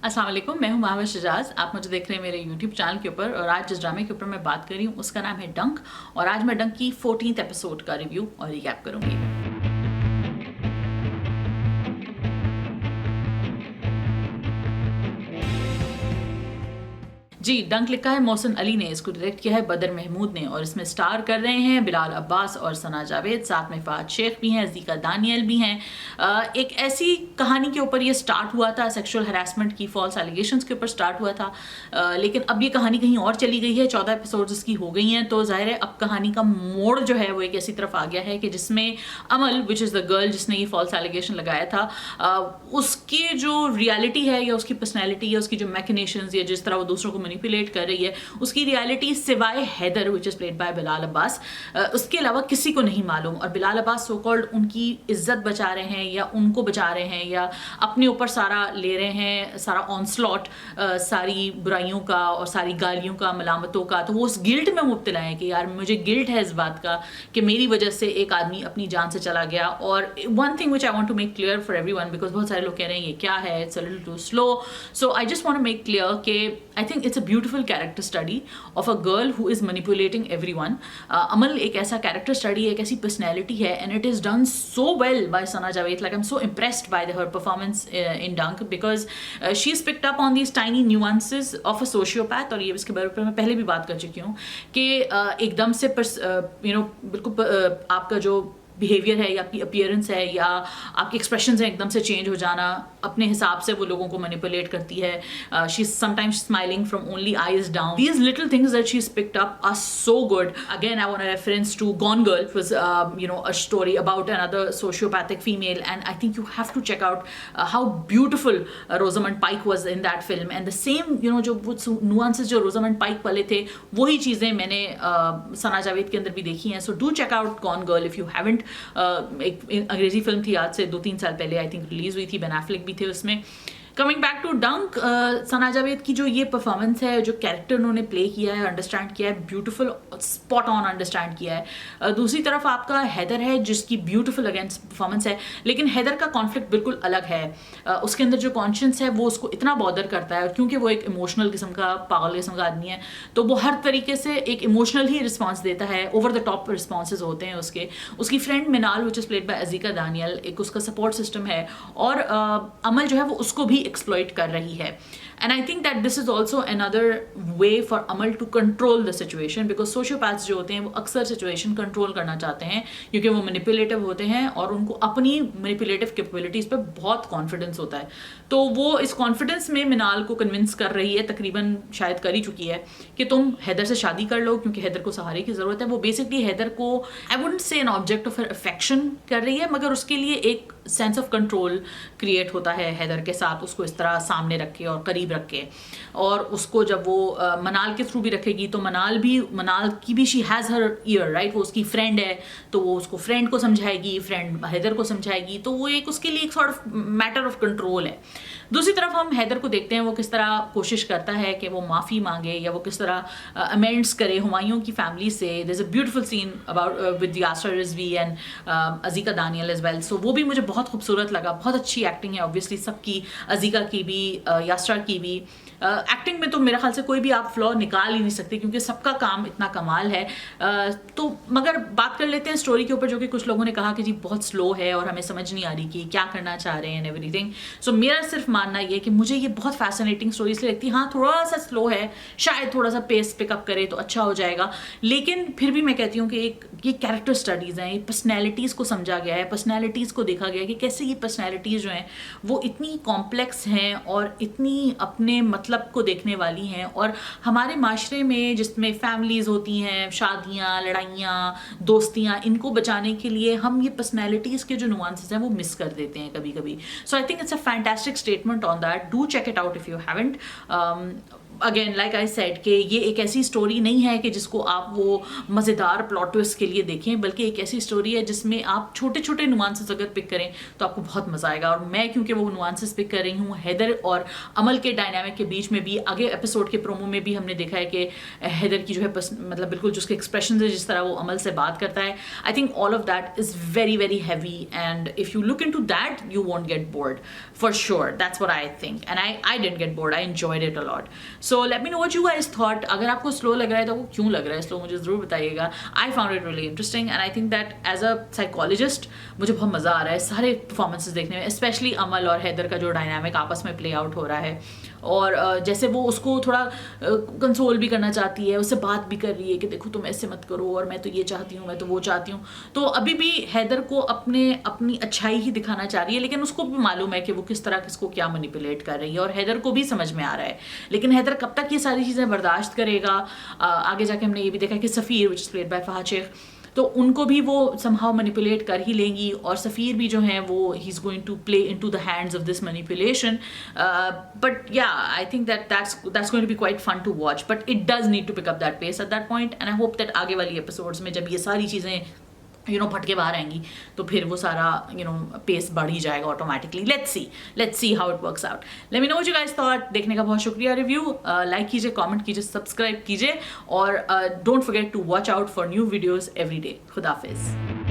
अस्सलाम वालेकुम, मैं हूं महावर शजाज। आप मुझे देख रहे हैं मेरे यूट्यूब चैनल के ऊपर और आज जिस ड्रामे के ऊपर मैं बात कर रही हूं उसका नाम है डंक और आज मैं डंक की 14th एपिसोड का रिव्यू और रिकैप करूंगी। जी, डंक लिखा है मोहसिन अली ने, इसको डायरेक्ट किया है बदर महमूद ने और इसमें स्टार कर रहे हैं बिलाल अब्बास और सना जावेद, साथ में फ़ाद शेख भी हैं, ज़ीका दानियल भी हैं। एक ऐसी कहानी के ऊपर ये स्टार्ट हुआ था, सेक्सुअल हरासमेंट की फॉल्स एलिगेशंस के ऊपर स्टार्ट हुआ था, लेकिन अब ये कहानी कहीं और चली गई है। 14 एपिसोड्स इसकी हो गई हैं, तो ज़ाहिर है अब कहानी का मोड़ जो है वो एक ऐसी तरफ आ गया है कि जिसमें अमल विच इज़ द गर्ल जिसने ये फॉल्स एलिगेशन लगाया था, उसकी जो रियलिटी है या उसकी पर्सनैलिटी या उसकी जो मैकिनेशंस या जिस तरह वो दूसरों को मैनिपुलेट कर रही है, उसकी रियलिटी सिवाय Haider which is played by Bilal Abbas, उसके अलावा किसी को नहीं मालूम। और बिलाल अब्बास सो कॉल्ड उनकी इज्जत बचा रहे हैं या उनको बचा रहे हैं या अपने ऊपर सारा ले रहे हैं, सारा ऑनस्लॉट, सारी बुराइयों का और सारी गालियों का, मलामतों का। तो वो उस गिल्ट में मुब्तला है कि यार मुझे गिल्ट है इस बात का कि मेरी वजह से एक आदमी अपनी जान से चला गया। और one thing which I want to make clear for everyone, because बहुत सारे लोग कह रहे हैं ये क्या है, it's a little too slow, so I just want to make clear कि I think it's a beautiful character study of a girl who is manipulating everyone. Amal एक ऐसा कैरेक्टर स्टडी है, एक ऐसी पर्सनैलिटी है, and it is done so well by Sana Javed. Like I am so impressed by her performance in Dunk because she is picked up on these tiny nuances of a sociopath. और ये इसके बारे में मैं पहले भी बात कर चुकी हूँ कि एकदम से बिल्कुल आपका जो बिहेवियर है या आपकी अपीयरेंस है या आपके एक्सप्रेशंस हैं एकदम से चेंज हो जाना, अपने हिसाब से वो लोगों को मैनिपुलेट करती है। She is sometimes smiling from only eyes down. These little things that she is picked up are so good. Again I want a reference to Gone Girl, was a story about another sociopathic female, and I think you have to check out how beautiful Rosamund Pike was in that film, and the same जो nuances जो Rosamund Pike वाले थे वही चीज़ें मैंने सना जावेद के अंदर भी देखी हैं। So do check out Gone Girl if you haven't। एक अंग्रेजी फिल्म थी, आज से 2-3 साल पहले आई थिंक रिलीज हुई थी, बेन एफ्लेक भी थे उसमें। कमिंग बैक टू डंक, सना जावेद की जो ये परफॉर्मेंस है, जो कैरेक्टर उन्होंने प्ले किया है, अंडरस्टैंड किया है, ब्यूटीफुल स्पॉट ऑन अंडरस्टैंड किया है। दूसरी तरफ आपका हैदर है जिसकी ब्यूटीफुल अगेंस्ट परफॉर्मेंस है, लेकिन हैदर का कॉन्फ्लिक्ट बिल्कुल अलग है। उसके अंदर जो कॉन्शियंस है वो उसको इतना बॉदर करता है क्योंकि वो एक इमोशनल किस्म का, पागल किस्म का आदमी है, तो वो हर तरीके से एक इमोशनल ही रिस्पॉन्स देता है। ओवर द टॉप रिस्पॉन्सेज होते हैं उसके। उसकी friend Minal which is played by Azekah Daniel, एक उसका सपोर्ट सिस्टम है, और अमल जो है वो उसको भी एक्सप्लॉइट कर रही है। And I think that this is also another way for Amal to control the situation, because sociopaths जो होते हैं वो अक्सर situation control करना चाहते हैं क्योंकि वो manipulative होते हैं और उनको अपनी manipulative capabilities पे बहुत confidence होता है। तो वो इस confidence में मिनाल को convince कर रही है, तकरीबन शायद कर ही चुकी है, कि तुम हैदर से शादी कर लो क्योंकि हैदर को सहारे की ज़रूरत है। वो बेसिकली हैदर को I wouldn't say an object of her affection कर रही है, मगर उसके लिए एक सेंस ऑफ कंट्रोल क्रिएट होता है हैदर के साथ, उसको इस तरह सामने रख के और करीब रख के। और उसको जब वो मनाल के थ्रू भी रखेगी तो मनाल की भी she has her year, right. वो उसकी फ्रेंड है तो वो उसको फ्रेंड को समझाएगी, फ्रेंड हैदर को समझाएगी, तो वो एक उसके लिए एक sort of matter of control है। दूसरी तरफ हम हैदर को देखते हैं वो किस तरह कोशिश करता है कि वो माफ़ी मांगे या वो किस तरह अमेंड्स करे हुमायूं की फैमिली से। There is a beautiful scene about with Yasir Rizvi and Azekah Daniel as well. सो वो भी मुझे बहुत खूबसूरत लगा। बहुत अच्छी एक्टिंग है ऑब्वियसली सबकी, अज़ीका की भी, यासर की भी। एक्टिंग में तो मेरे ख्याल से कोई भी आप फ्लॉ निकाल ही नहीं सकते क्योंकि सबका काम इतना कमाल है। तो मगर बात कर लेते हैं स्टोरी के ऊपर, जो कि कुछ लोगों ने कहा कि जी बहुत स्लो है और हमें समझ नहीं आ रही कि क्या करना चाह रहे हैं एंड एवरीथिंग। सो मेरा सिर्फ मानना ये है कि मुझे ये बहुत फैसिनेटिंग स्टोरी इसलिए लगती है। हाँ, थोड़ा सा स्लो है, शायद थोड़ा सा पेस पिकअप करे तो अच्छा हो जाएगा, लेकिन फिर भी मैं कहती हूँ कि ये कैरेक्टर स्टडीज़ हैं, ये पर्सनैलिटीज़ को समझा गया है, पर्सनैलिटीज़ को देखा गया है कि कैसे ये पर्सनैलिटीज़ जो हैं वो इतनी कॉम्प्लेक्स हैं और इतनी अपने मतलब को देखने वाली हैं। और हमारे माशरे में जिसमें फैमिलीज़ होती हैं, शादियाँ, लड़ाइयाँ, दोस्तियाँ, इनको बचाने के लिए हम ये पर्सनैलिटीज़ के जो नुआंसेस हैं वो मिस कर देते हैं कभी कभी। So I think it's a fantastic statement on that. Do check it out if you haven't. Again like I said कि ये एक ऐसी स्टोरी नहीं है कि जिसको आप वो मज़ेदार प्लॉट ट्विस्ट के लिए देखें, बल्कि एक ऐसी स्टोरी है जिसमें आप छोटे छोटे नुआंसेस अगर पिक करें तो आपको बहुत मज़ा आएगा। और मैं क्योंकि वो नुआंसेस पिक कर रही हूँ, हैदर और अमल के डायनामिक के बीच में भी आगे एपिसोड के प्रोमो में भी हमने देखा है कि हैदर की जो है मतलब बिल्कुल जिसके एक्सप्रेशन है, जिस तरह वो अमल से बात करता है, I think all of that is very very heavy and if you look into that you won't get bored for sure. That's what I think, and I didn't get bored. I enjoyed it a lot. So let me know what you guys thought. अगर आपको slow लग रहा है तो वो क्यों लग रहा है स्लो, मुझे ज़रूर बताइएगा. I found it really interesting and I think that as a psychologist मुझे बहुत मज़ा आ रहा है सारे performances देखने में, especially अमल और हैदर का जो डायनामिक आपस में प्ले आउट हो रहा है, और जैसे वो उसको थोड़ा कंसोल भी करना चाहती है, उससे बात भी कर रही है कि देखो तुम ऐसे मत करो और मैं तो ये चाहती हूँ, मैं तो वो चाहती हूँ. तो अभी भी हैदर को अपनी अच्छाई ही दिखाना चाह रही है, लेकिन उसको भी मालूम है कि वो किस तरह किसको क्या मैनिपुलेट कर रही है, और हैदर को भी समझ में आ रहा है. लेकिन हैदर कब तक ये सारी चीज़ें बर्दाश्त करेगा? आगे जाके हमने ये भी देखा कि Safeer which is played by Fahad Sheikh, तो उनको भी वो समहाउ मैनिपुलेट कर ही लेंगी, और सफ़ीर भी जो है वो he is going to play into the hands of this manipulation. But yeah I think that's going to be quite fun to watch, but it does need to pick up that pace at that point, and I hope that आगे वाली episodes में जब ये सारी चीज़ें भटके बाहर आएंगी तो फिर वो सारा पेस बढ़ ही जाएगा automatically. Let's see how it works out. Let me know what you guys thought. देखने का बहुत शुक्रिया. रिव्यू लाइक कीजिए, कमेंट कीजिए, सब्सक्राइब कीजिए, और don't forget to watch out for new videos every day. खुदा हाफिज़.